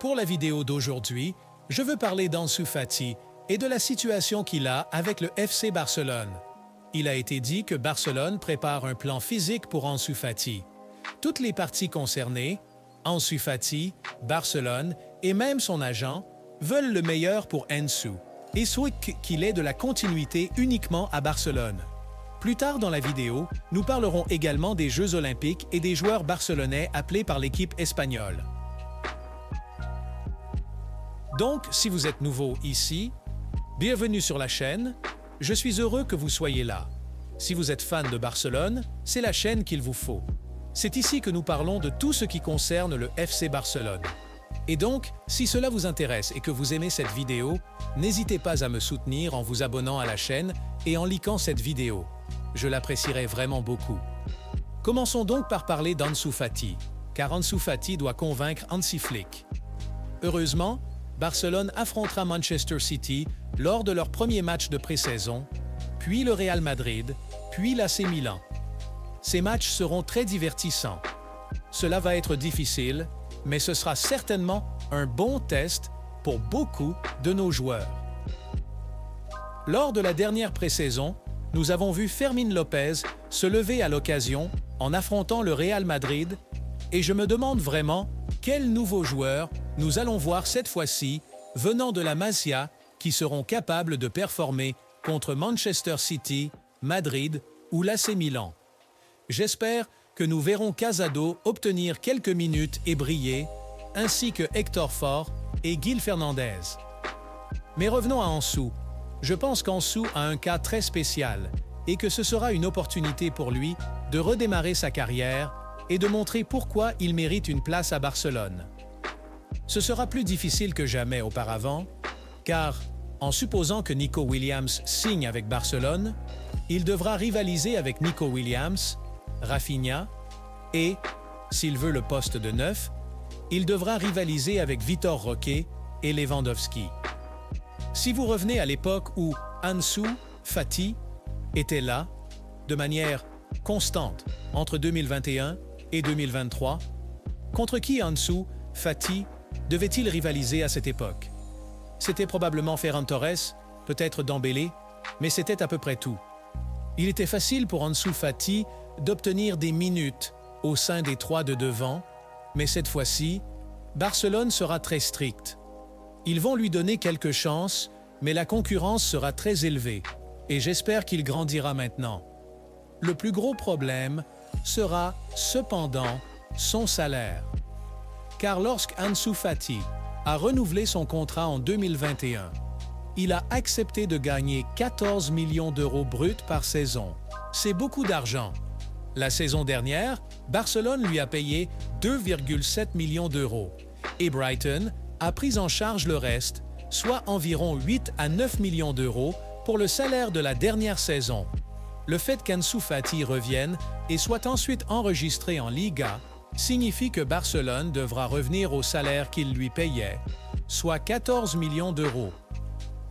Pour la vidéo d'aujourd'hui, je veux parler d'Ansu Fati et de la situation qu'il a avec le FC Barcelone. Il a été dit que Barcelone prépare un plan physique pour Ansu Fati. Toutes les parties concernées, Ansu Fati, Barcelone et même son agent, veulent le meilleur pour Ansu et souhaitent qu'il ait de la continuité uniquement à Barcelone. Plus tard dans la vidéo, nous parlerons également des Jeux olympiques et des joueurs barcelonais appelés par l'équipe espagnole. Donc, si vous êtes nouveau ici, bienvenue sur la chaîne. Je suis heureux que vous soyez là. Si vous êtes fan de Barcelone, c'est la chaîne qu'il vous faut. C'est ici que nous parlons de tout ce qui concerne le FC Barcelone. Et donc, si cela vous intéresse et que vous aimez cette vidéo, n'hésitez pas à me soutenir en vous abonnant à la chaîne et en likant cette vidéo. Je l'apprécierai vraiment beaucoup. Commençons donc par parler d'Ansu Fati, car Ansu Fati doit convaincre Hansi Flick. Heureusement, Barcelone affrontera Manchester City lors de leur premier match de pré-saison, puis le Real Madrid, puis l'AC Milan. Ces matchs seront très divertissants. Cela va être difficile, mais ce sera certainement un bon test pour beaucoup de nos joueurs. Lors de la dernière pré-saison, nous avons vu Fermín López se lever à l'occasion en affrontant le Real Madrid et je me demande vraiment quels nouveaux joueurs nous allons voir cette fois-ci venant de la Masia qui seront capables de performer contre Manchester City, Madrid ou l'AC Milan. J'espère que nous verrons Casado obtenir quelques minutes et briller, ainsi que Héctor Fort et Gil Fernandez. Mais revenons à Ansu. Je pense qu'Ansu a un cas très spécial et que ce sera une opportunité pour lui de redémarrer sa carrière et de montrer pourquoi il mérite une place à Barcelone. Ce sera plus difficile que jamais auparavant, car, en supposant que Nico Williams signe avec Barcelone, il devra rivaliser avec Nico Williams, Rafinha et, s'il veut le poste de neuf, il devra rivaliser avec Vitor Roque et Lewandowski. Si vous revenez à l'époque où Ansu Fati était là, de manière constante, entre 2021 et 2023, contre qui Ansu Fati devait-il rivaliser à cette époque? C'était probablement Ferran Torres, peut-être Dembélé, mais c'était à peu près tout. Il était facile pour Ansu Fati d'obtenir des minutes au sein des trois de devant, mais cette fois-ci, Barcelone sera très strict. Ils vont lui donner quelques chances, mais la concurrence sera très élevée, et j'espère qu'il grandira maintenant. Le plus gros problème sera, cependant, son salaire. Car lorsque Ansu Fati a renouvelé son contrat en 2021, il a accepté de gagner 14 millions d'euros bruts par saison. C'est beaucoup d'argent. La saison dernière, Barcelone lui a payé 2,7 millions d'euros et Brighton a pris en charge le reste, soit environ 8 à 9 millions d'euros pour le salaire de la dernière saison. Le fait qu'Ansu Fati revienne et soit ensuite enregistré en Liga signifie que Barcelone devra revenir au salaire qu'il lui payait, soit 14 millions d'euros.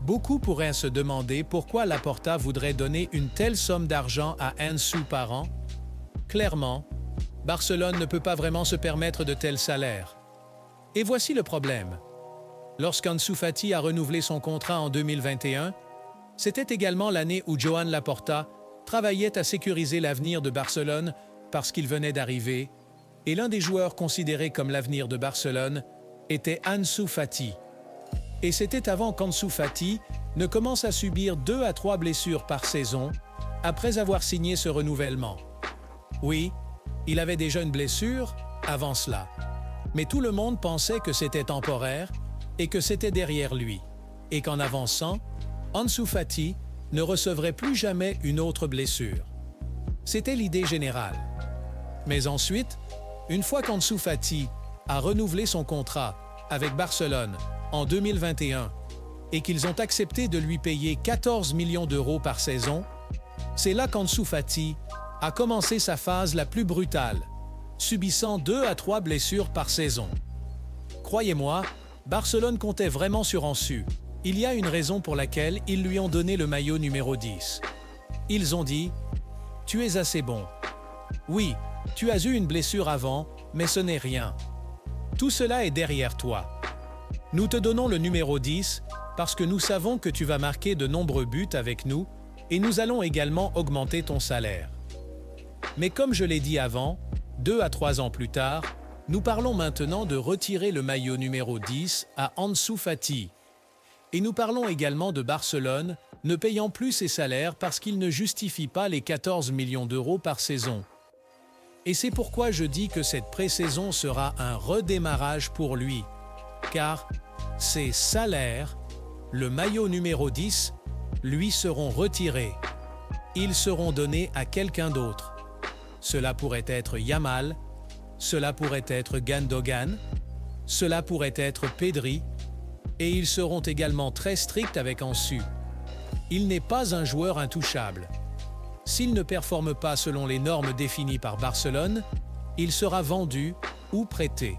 Beaucoup pourraient se demander pourquoi Laporta voudrait donner une telle somme d'argent à Ansu par an. Clairement, Barcelone ne peut pas vraiment se permettre de tels salaires. Et voici le problème. Lorsqu'Ansu Fati a renouvelé son contrat en 2021, c'était également l'année où Joan Laporta travaillait à sécuriser l'avenir de Barcelone parce qu'il venait d'arriver, et l'un des joueurs considérés comme l'avenir de Barcelone était Ansu Fati. Et c'était avant qu'Ansu Fati ne commence à subir 2 à 3 blessures par saison après avoir signé ce renouvellement. Oui, il avait déjà une blessure avant cela, mais tout le monde pensait que c'était temporaire et que c'était derrière lui, et qu'en avançant, Ansu Fati ne recevrait plus jamais une autre blessure. C'était l'idée générale. Mais ensuite, une fois qu'Ansu Fati a renouvelé son contrat avec Barcelone en 2021 et qu'ils ont accepté de lui payer 14 millions d'euros par saison, c'est là qu'Ansu Fati a commencé sa phase la plus brutale, subissant 2 à 3 blessures par saison. Croyez-moi, Barcelone comptait vraiment sur Ansu. Il y a une raison pour laquelle ils lui ont donné le maillot numéro 10. Ils ont dit « Tu es assez bon. Oui, tu as eu une blessure avant, mais ce n'est rien. Tout cela est derrière toi. Nous te donnons le numéro 10 parce que nous savons que tu vas marquer de nombreux buts avec nous et nous allons également augmenter ton salaire. Mais comme je l'ai dit avant, 2 à 3 ans plus tard, nous parlons maintenant de retirer le maillot numéro 10 à Ansu Fati. Et nous parlons également de Barcelone ne payant plus ses salaires parce qu'il ne justifie pas les 14 millions d'euros par saison. Et c'est pourquoi je dis que cette pré-saison sera un redémarrage pour lui, car ses salaires, le maillot numéro 10, lui seront retirés. Ils seront donnés à quelqu'un d'autre. Cela pourrait être Yamal, cela pourrait être Gundogan, cela pourrait être Pedri, et ils seront également très stricts avec Ansu. Il n'est pas un joueur intouchable. S'il ne performe pas selon les normes définies par Barcelone, il sera vendu ou prêté.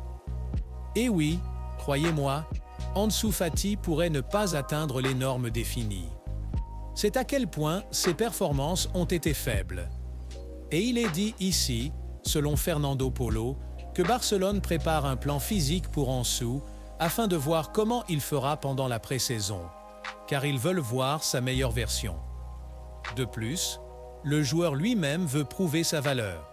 Et oui, croyez-moi, Ansu Fati pourrait ne pas atteindre les normes définies. C'est à quel point ses performances ont été faibles. Et il est dit ici, selon Fernando Polo, que Barcelone prépare un plan physique pour Ansu afin de voir comment il fera pendant la pré-saison, car ils veulent voir sa meilleure version. De plus, le joueur lui-même veut prouver sa valeur.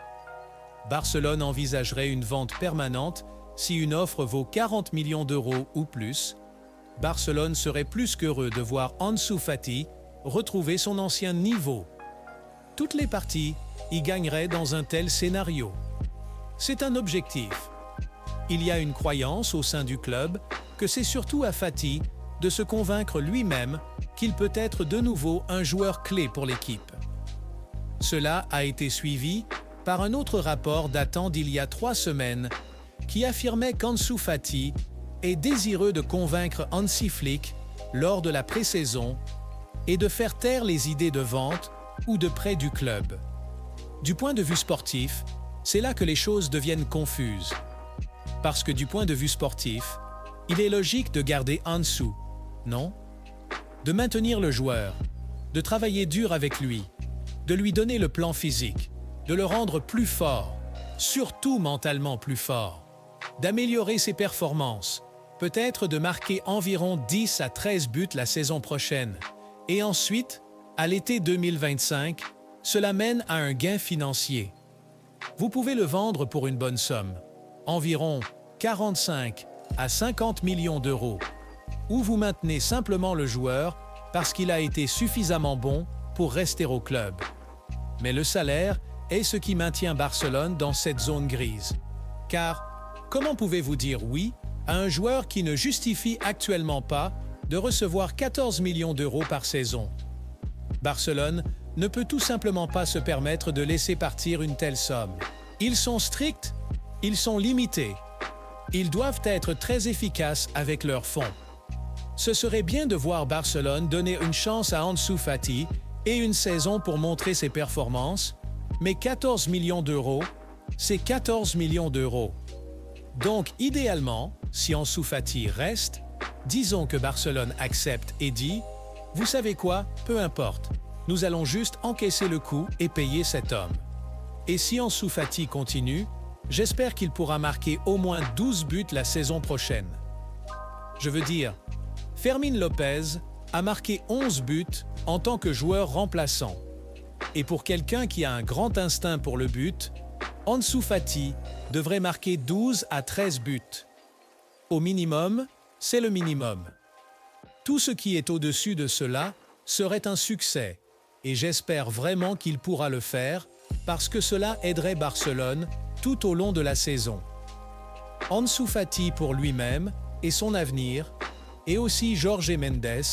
Barcelone envisagerait une vente permanente si une offre vaut 40 millions d'euros ou plus. Barcelone serait plus qu'heureux de voir Ansu Fati retrouver son ancien niveau. Toutes les parties y gagneraient dans un tel scénario. C'est un objectif. Il y a une croyance au sein du club que c'est surtout à Fati de se convaincre lui-même qu'il peut être de nouveau un joueur clé pour l'équipe. Cela a été suivi par un autre rapport datant d'il y a 3 semaines qui affirmait qu'Ansu Fati est désireux de convaincre Hansi Flick lors de la pré-saison et de faire taire les idées de vente ou de prêt du club. Du point de vue sportif, c'est là que les choses deviennent confuses. Parce que du point de vue sportif, il est logique de garder Ansu, non? De maintenir le joueur, de travailler dur avec lui, de lui donner le plan physique, de le rendre plus fort, surtout mentalement plus fort, d'améliorer ses performances, peut-être de marquer environ 10 à 13 buts la saison prochaine. Et ensuite, à l'été 2025, cela mène à un gain financier. Vous pouvez le vendre pour une bonne somme, environ 45 à 50 millions d'euros, ou vous maintenez simplement le joueur parce qu'il a été suffisamment bon pour rester au club. Mais le salaire est ce qui maintient Barcelone dans cette zone grise. Car, comment pouvez-vous dire oui à un joueur qui ne justifie actuellement pas de recevoir 14 millions d'euros par saison? Barcelone ne peut tout simplement pas se permettre de laisser partir une telle somme. Ils sont stricts, ils sont limités. Ils doivent être très efficaces avec leurs fonds. Ce serait bien de voir Barcelone donner une chance à Ansu Fati et une saison pour montrer ses performances, mais 14 millions d'euros, c'est 14 millions d'euros. Donc, idéalement, si Ansu Fati reste, disons que Barcelone accepte et dit « Vous savez quoi, peu importe, nous allons juste encaisser le coup et payer cet homme. » Et si Ansu Fati continue, j'espère qu'il pourra marquer au moins 12 buts la saison prochaine. Je veux dire, Fermín López a marqué 11 buts en tant que joueur remplaçant. Et pour quelqu'un qui a un grand instinct pour le but, Ansu Fati devrait marquer 12 à 13 buts. Au minimum, c'est le minimum. Tout ce qui est au-dessus de cela serait un succès, et j'espère vraiment qu'il pourra le faire parce que cela aiderait Barcelone tout au long de la saison. Ansu Fati pour lui-même et son avenir, et aussi Jorge Mendes,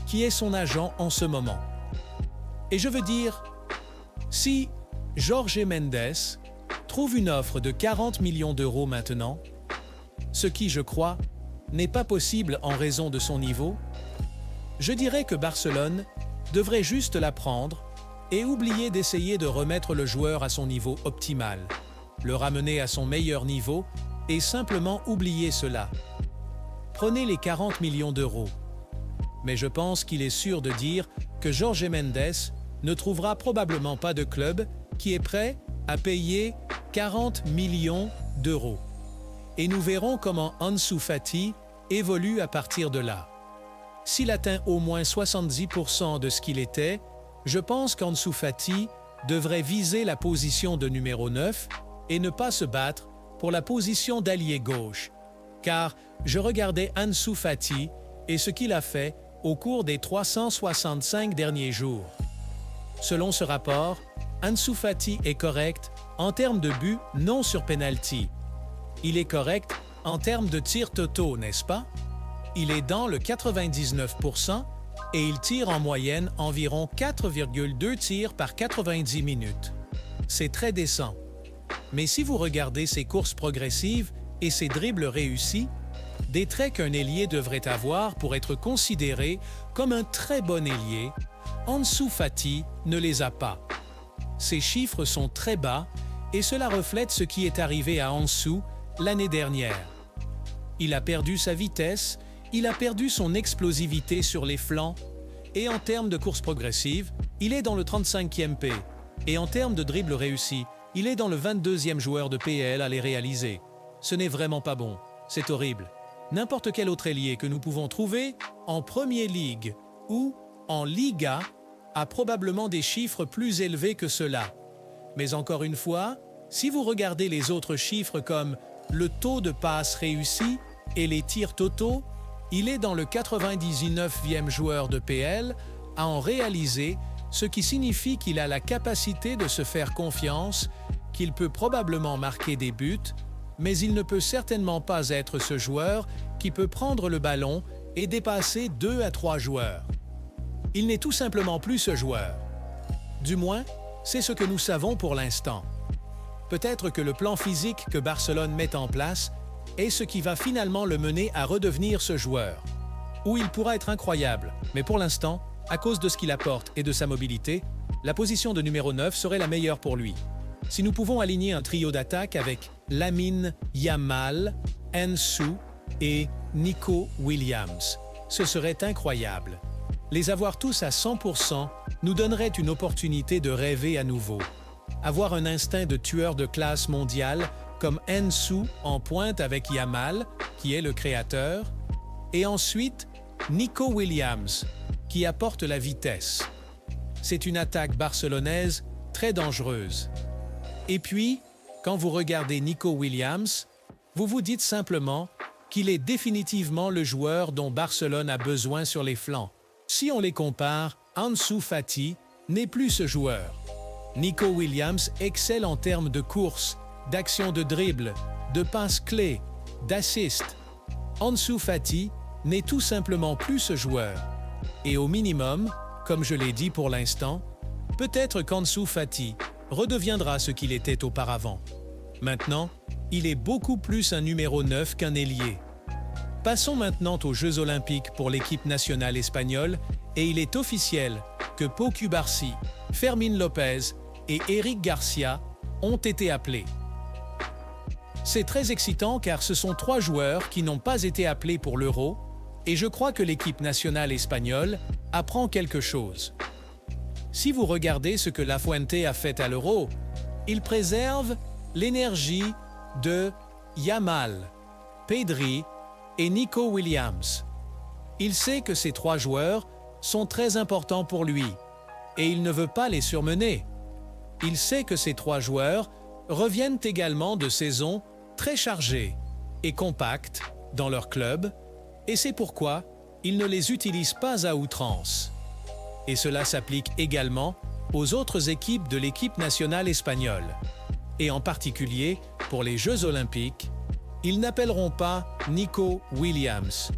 qui est son agent en ce moment. Et je veux dire, si Jorge Mendes trouve une offre de 40 millions d'euros maintenant, ce qui, je crois, n'est pas possible en raison de son niveau, je dirais que Barcelone devrait juste la prendre et oublier d'essayer de remettre le joueur à son niveau optimal, le ramener à son meilleur niveau et simplement oublier cela. Prenez les 40 millions d'euros. Mais je pense qu'il est sûr de dire que Jorge Mendes ne trouvera probablement pas de club qui est prêt à payer 40 millions d'euros. Et nous verrons comment Ansu Fati évolue à partir de là. S'il atteint au moins 70% de ce qu'il était, je pense qu'Ansu Fati devrait viser la position de numéro 9 et ne pas se battre pour la position d'ailier gauche, car je regardais Ansu Fati et ce qu'il a fait au cours des 365 derniers jours. Selon ce rapport, Ansu Fati est correct en termes de buts non sur penalty. Il est correct en termes de tirs totaux, n'est-ce pas? Il est dans le 99% et il tire en moyenne environ 4,2 tirs par 90 minutes. C'est très décent. Mais si vous regardez ses courses progressives et ses dribbles réussis, des traits qu'un ailier devrait avoir pour être considéré comme un très bon ailier, Ansu Fati ne les a pas. Ses chiffres sont très bas et cela reflète ce qui est arrivé à Ansu l'année dernière. Il a perdu sa vitesse, il a perdu son explosivité sur les flancs et en termes de course progressive, il est dans le 35e P. Et en termes de dribble réussi, il est dans le 22e joueur de PL à les réaliser. Ce n'est vraiment pas bon, c'est horrible. N'importe quel autre ailier que nous pouvons trouver en Premier League ou en Liga a probablement des chiffres plus élevés que cela. Mais encore une fois, si vous regardez les autres chiffres comme le taux de passes réussies et les tirs totaux, il est dans le 99e joueur de PL à en réaliser, ce qui signifie qu'il a la capacité de se faire confiance, qu'il peut probablement marquer des buts, mais il ne peut certainement pas être ce joueur qui peut prendre le ballon et dépasser 2 à 3 joueurs. Il n'est tout simplement plus ce joueur. Du moins, c'est ce que nous savons pour l'instant. Peut-être que le plan physique que Barcelone met en place est ce qui va finalement le mener à redevenir ce joueur. Ou il pourra être incroyable, mais pour l'instant, à cause de ce qu'il apporte et de sa mobilité, la position de numéro 9 serait la meilleure pour lui. Si nous pouvons aligner un trio d'attaque avec Lamine Yamal, Ansu et Nico Williams, ce serait incroyable. Les avoir tous à 100% nous donnerait une opportunité de rêver à nouveau. Avoir un instinct de tueur de classe mondiale comme Ansu en pointe avec Yamal, qui est le créateur, et ensuite Nico Williams, qui apporte la vitesse. C'est une attaque barcelonaise très dangereuse. Et puis, quand vous regardez Nico Williams, vous vous dites simplement qu'il est définitivement le joueur dont Barcelone a besoin sur les flancs. Si on les compare, Ansu Fati n'est plus ce joueur. Nico Williams excelle en termes de course, d'action de dribble, de passes clés, d'assists. Ansu Fati n'est tout simplement plus ce joueur. Et au minimum, comme je l'ai dit pour l'instant, peut-être qu'Ansu Fati redeviendra ce qu'il était auparavant. Maintenant, il est beaucoup plus un numéro 9 qu'un ailier. Passons maintenant aux Jeux Olympiques pour l'équipe nationale espagnole et il est officiel que Pau Cubarsí, Fermín López et Eric Garcia ont été appelés. C'est très excitant car ce sont 3 joueurs qui n'ont pas été appelés pour l'Euro et je crois que l'équipe nationale espagnole apprend quelque chose. Si vous regardez ce que Lafuente a fait à l'Euro, il préserve l'énergie de Yamal, Pedri et Nico Williams. Il sait que ces 3 joueurs sont très importants pour lui et il ne veut pas les surmener. Il sait que ces 3 joueurs reviennent également de saisons très chargées et compactes dans leur club et c'est pourquoi il ne les utilise pas à outrance. Et cela s'applique également aux autres équipes de l'équipe nationale espagnole. Et en particulier, pour les Jeux Olympiques, ils n'appelleront pas Nico Williams,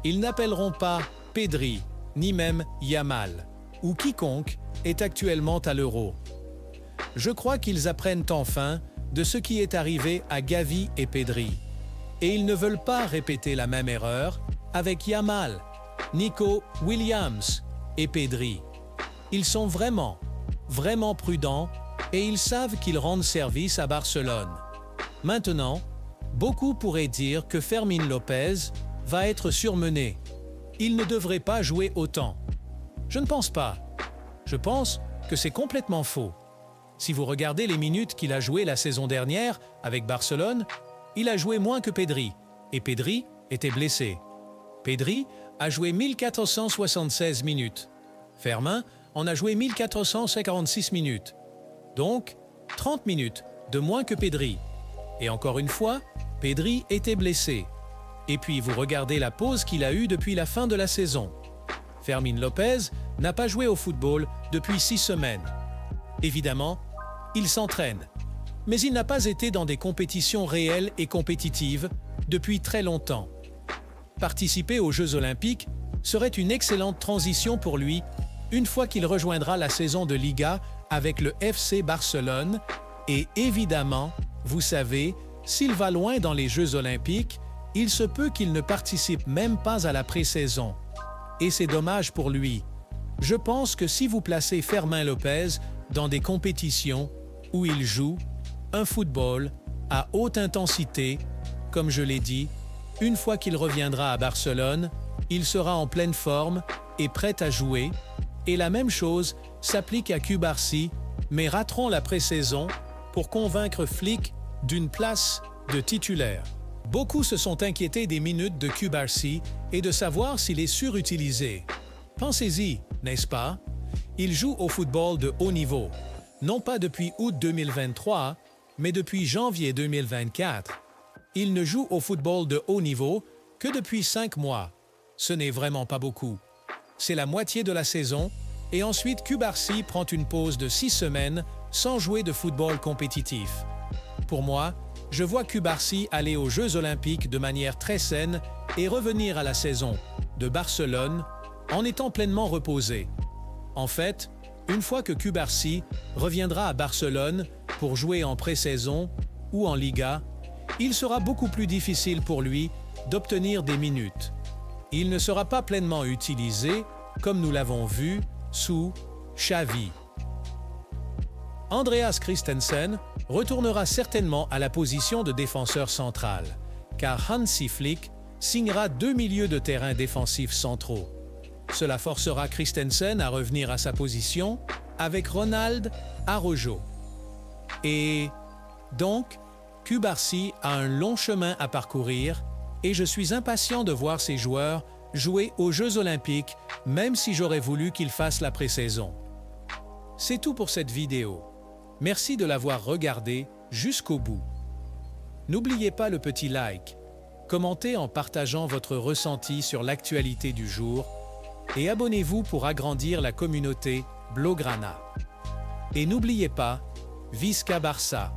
ils n'appelleront pas Pedri, ni même Yamal, ou quiconque est actuellement à l'Euro. Je crois qu'ils apprennent enfin de ce qui est arrivé à Gavi et Pedri. Et ils ne veulent pas répéter la même erreur avec Yamal, Nico Williams et Pedri. Ils sont vraiment prudents et ils savent qu'ils rendent service à Barcelone. Maintenant, beaucoup pourraient dire que Fermín López va être surmené. Il ne devrait pas jouer autant. Je ne pense pas. Je pense que c'est complètement faux. Si vous regardez les minutes qu'il a jouées la saison dernière avec Barcelone, il a joué moins que Pedri, et Pedri était blessé. Pedri a joué 1476 minutes. Fermin en a joué 1446 minutes. Donc, 30 minutes de moins que Pedri. Et encore une fois, Pedri était blessé. Et puis vous regardez la pause qu'il a eue depuis la fin de la saison. Fermín López n'a pas joué au football depuis 6 semaines. Évidemment, il s'entraîne. Mais il n'a pas été dans des compétitions réelles et compétitives depuis très longtemps. Participer aux Jeux Olympiques serait une excellente transition pour lui une fois qu'il rejoindra la saison de Liga avec le FC Barcelone et évidemment, vous savez, s'il va loin dans les Jeux Olympiques, il se peut qu'il ne participe même pas à la pré-saison. Et c'est dommage pour lui. Je pense que si vous placez Fermín López dans des compétitions où il joue un football à haute intensité, comme je l'ai dit, une fois qu'il reviendra à Barcelone, il sera en pleine forme et prêt à jouer. Et la même chose s'applique à Cubarsí, mais raterons la pré-saison pour convaincre Flick d'une place de titulaire. Beaucoup se sont inquiétés des minutes de Cubarsí et de savoir s'il est surutilisé. Pensez-y, n'est-ce pas? Il joue au football de haut niveau, non pas depuis août 2023, mais depuis janvier 2024. Il ne joue au football de haut niveau que depuis 5 mois. Ce n'est vraiment pas beaucoup. C'est la moitié de la saison et ensuite Cubarsí prend une pause de 6 semaines sans jouer de football compétitif. Pour moi, je vois Cubarsí aller aux Jeux Olympiques de manière très saine et revenir à la saison de Barcelone en étant pleinement reposé. En fait, une fois que Cubarsí reviendra à Barcelone pour jouer en pré-saison ou en Liga, il sera beaucoup plus difficile pour lui d'obtenir des minutes. Il ne sera pas pleinement utilisé, comme nous l'avons vu, sous Xavi. Andreas Christensen retournera certainement à la position de défenseur central, car Hansi Flick signera 2 milieux de terrain défensifs centraux. Cela forcera Christensen à revenir à sa position avec Ronald Araujo. Et donc, Cubarsí a un long chemin à parcourir et je suis impatient de voir ces joueurs jouer aux Jeux Olympiques, même si j'aurais voulu qu'ils fassent la pré-saison. C'est tout pour cette vidéo. Merci de l'avoir regardé jusqu'au bout. N'oubliez pas le petit like, commentez en partageant votre ressenti sur l'actualité du jour et abonnez-vous pour agrandir la communauté Blaugrana. Et n'oubliez pas, Visca Barça!